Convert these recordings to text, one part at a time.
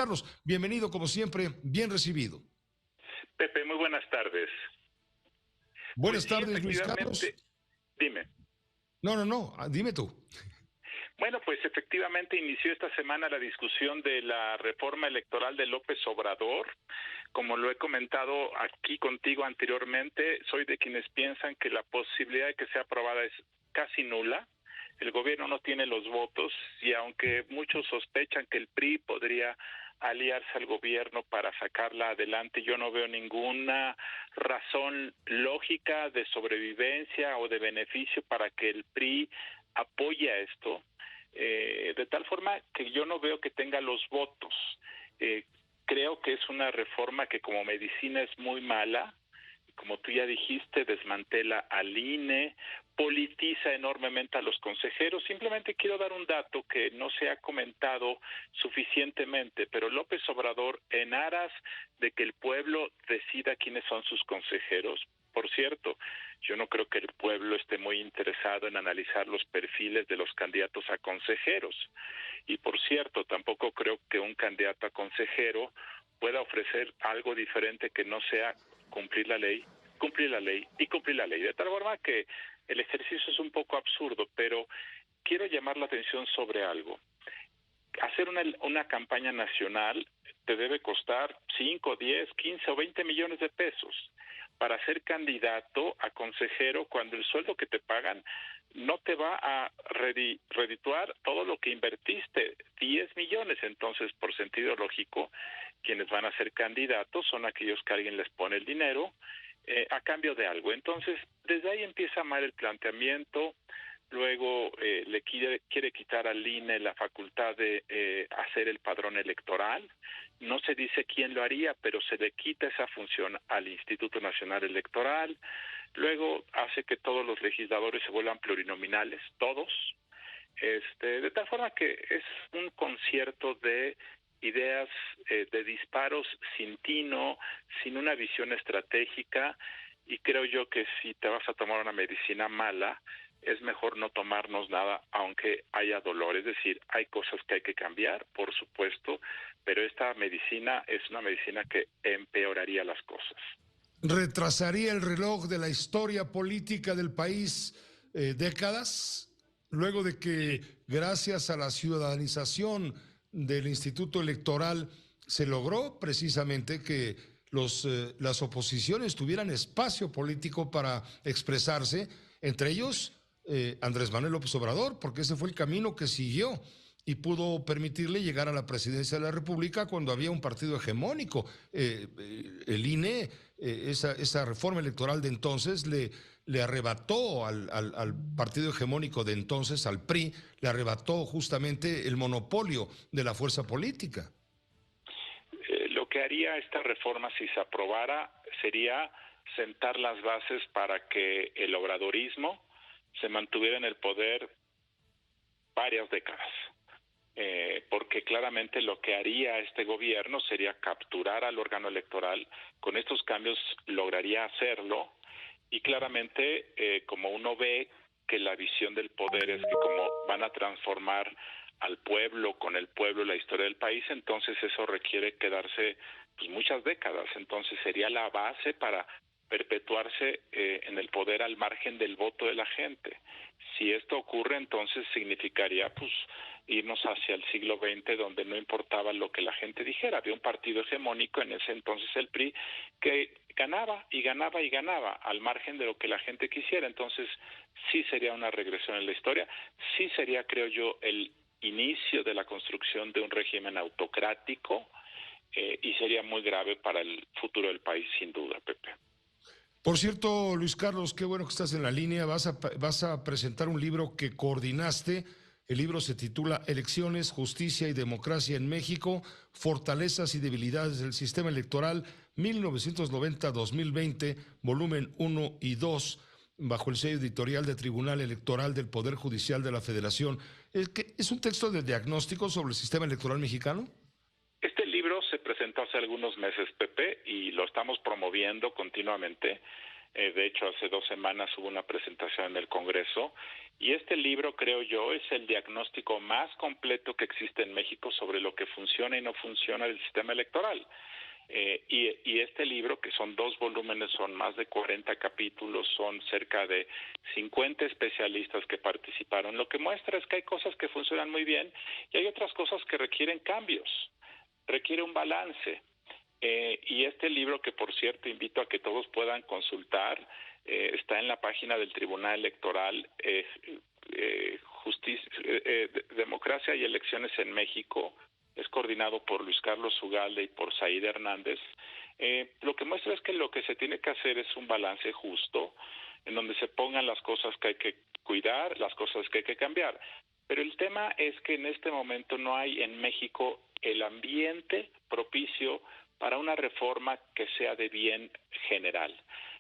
Carlos, bienvenido como siempre, bien recibido. Pepe, muy buenas tardes. Pues Buenas sí, tardes, Luis Carlos. efectivamente, dime. No, dime tú. Bueno, pues efectivamente inició esta semana la discusión de la reforma electoral de López Obrador. Como lo he comentado aquí contigo anteriormente, soy de quienes piensan que la posibilidad de que sea aprobada es casi nula. El gobierno no tiene los votos y aunque muchos sospechan que el PRI podría aliarse al gobierno para sacarla adelante, yo no veo ninguna razón lógica de sobrevivencia o de beneficio para que el PRI apoye a esto, de tal forma que yo no veo que tenga los votos. Creo que es una reforma que como medicina es muy mala. Como tú ya dijiste, desmantela al INE, politiza enormemente a los consejeros. Simplemente quiero dar un dato que no se ha comentado suficientemente, pero López Obrador, en aras de que el pueblo decida quiénes son sus consejeros, por cierto, yo no creo que el pueblo esté muy interesado en analizar los perfiles de los candidatos a consejeros. Y por cierto, tampoco creo que un candidato a consejero pueda ofrecer algo diferente que no sea cumplir la ley y cumplir la ley. De tal forma que el ejercicio es un poco absurdo, pero quiero llamar la atención sobre algo. Hacer una campaña nacional te debe costar 5, 10, 15 o 20 millones de pesos para ser candidato a consejero cuando el sueldo que te pagan no te va a redituar todo lo que invertiste, 10 millones. Entonces, por sentido lógico, quienes van a ser candidatos son aquellos que alguien les pone el dinero a cambio de algo. Entonces, desde ahí empieza mal el planteamiento. Luego le quiere quitar al INE la facultad de hacer el padrón electoral. No se dice quién lo haría, pero se le quita esa función al Instituto Nacional Electoral. Luego hace que todos los legisladores se vuelvan plurinominales, todos. De tal forma que es un concierto de ideas, de disparos sin tino, sin una visión estratégica, y creo yo que si te vas a tomar una medicina mala, es mejor no tomarnos nada aunque haya dolor. Es decir, hay cosas que hay que cambiar, por supuesto, pero esta medicina es una medicina que empeoraría las cosas. ¿Retrasaría el reloj de la historia política del país décadas? Luego de que, Sí. gracias a la ciudadanización del Instituto Electoral, se logró precisamente que las oposiciones tuvieran espacio político para expresarse, entre ellos Andrés Manuel López Obrador, porque ese fue el camino que siguió y pudo permitirle llegar a la presidencia de la República cuando había un partido hegemónico. El INE, esa reforma electoral de entonces le arrebató al partido hegemónico de entonces, al PRI, le arrebató justamente el monopolio de la fuerza política. Lo que haría esta reforma si se aprobara sería sentar las bases para que el obradorismo se mantuviera en el poder varias décadas. Porque claramente lo que haría este gobierno sería capturar al órgano electoral. Con estos cambios lograría hacerlo, y claramente como uno ve que la visión del poder es que como van a transformar al pueblo, con el pueblo, la historia del país, entonces eso requiere quedarse pues muchas décadas. Entonces sería la base para perpetuarse en el poder al margen del voto de la gente. Si esto ocurre, entonces significaría pues irnos hacia el siglo XX, donde no importaba lo que la gente dijera. Había un partido hegemónico, en ese entonces el PRI, que ganaba y ganaba y ganaba al margen de lo que la gente quisiera. Entonces sí sería una regresión en la historia, sí sería, creo yo, el inicio de la construcción de un régimen autocrático, y sería muy grave para el futuro del país, sin duda, Pepe. Por cierto, Luis Carlos, qué bueno que estás en la línea. Vas a presentar un libro que coordinaste. El libro se titula Elecciones, Justicia y Democracia en México, Fortalezas y Debilidades del Sistema Electoral 1990-2020, volumen 1 y 2, bajo el sello editorial de Tribunal Electoral del Poder Judicial de la Federación. ¿Es un texto de diagnóstico sobre el sistema electoral mexicano? Este libro se presentó hace algunos meses, Pepe, y lo estamos promoviendo continuamente. De hecho, hace 2 semanas hubo una presentación en el Congreso Y este libro, creo yo, es el diagnóstico más completo que existe en México sobre lo que funciona y no funciona del sistema electoral. Y este libro, que son 2 volúmenes, son más de 40 capítulos, son cerca de 50 especialistas que participaron, lo que muestra es que hay cosas que funcionan muy bien y hay otras cosas que requieren cambios, requiere un balance. Y este libro, que por cierto invito a que todos puedan consultar, está en la página del Tribunal Electoral, Democracia y Elecciones en México. Es coordinado por Luis Carlos Ugalde y por Said Hernández. Lo que muestra es que lo que se tiene que hacer es un balance justo, en donde se pongan las cosas que hay que cuidar, las cosas que hay que cambiar. Pero el tema es que en este momento no hay en México el ambiente propicio para una reforma que sea de bien general.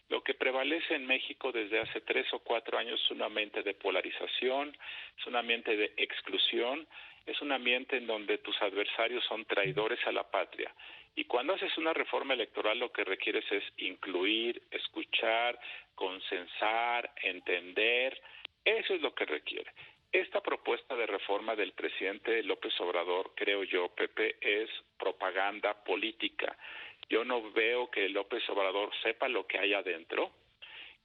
Lo que prevalece en México desde hace 3 o 4 años es un ambiente de polarización, es un ambiente de exclusión, es un ambiente en donde tus adversarios son traidores a la patria. Y cuando haces una reforma electoral, lo que requieres es incluir, escuchar, consensar, entender. Eso es lo que requiere. Esta propuesta de reforma del presidente López Obrador, creo yo, Pepe, es propaganda política. Yo no veo que López Obrador sepa lo que hay adentro.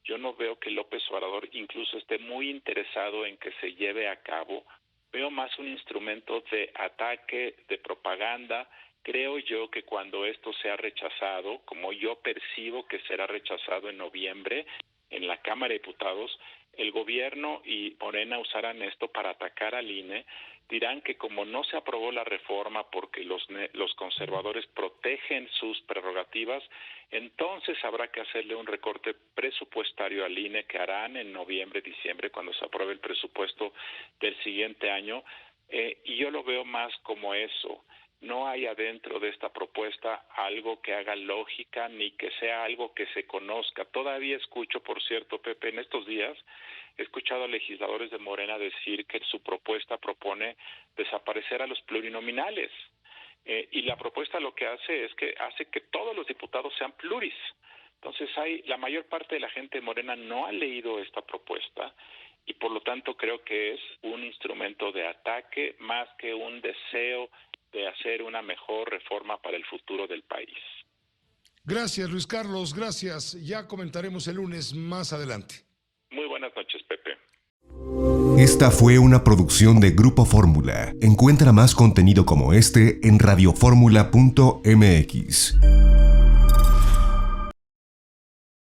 Yo no veo que López Obrador incluso esté muy interesado en que se lleve a cabo. Veo más un instrumento de ataque, de propaganda. Creo yo que cuando esto sea rechazado, como yo percibo que será rechazado en noviembre en la Cámara de Diputados, el gobierno y Morena usarán esto para atacar al INE. Dirán que como no se aprobó la reforma porque los conservadores protegen sus prerrogativas, entonces habrá que hacerle un recorte presupuestario al INE que harán en noviembre, diciembre, cuando se apruebe el presupuesto del siguiente año. Y yo lo veo más como eso. No hay adentro de esta propuesta algo que haga lógica ni que sea algo que se conozca. Todavía escucho, por cierto, Pepe, en estos días he escuchado a legisladores de Morena decir que su propuesta propone desaparecer a los plurinominales. Y la propuesta lo que hace es que hace que todos los diputados sean pluris. Entonces la mayor parte de la gente de Morena no ha leído esta propuesta y por lo tanto creo que es un instrumento de ataque más que un deseo de hacer una mejor reforma para el futuro del país. Gracias, Luis Carlos, gracias. Ya comentaremos el lunes más adelante. Muy buenas noches, Pepe. Esta fue una producción de Grupo Fórmula. Encuentra más contenido como este en radioformula.mx.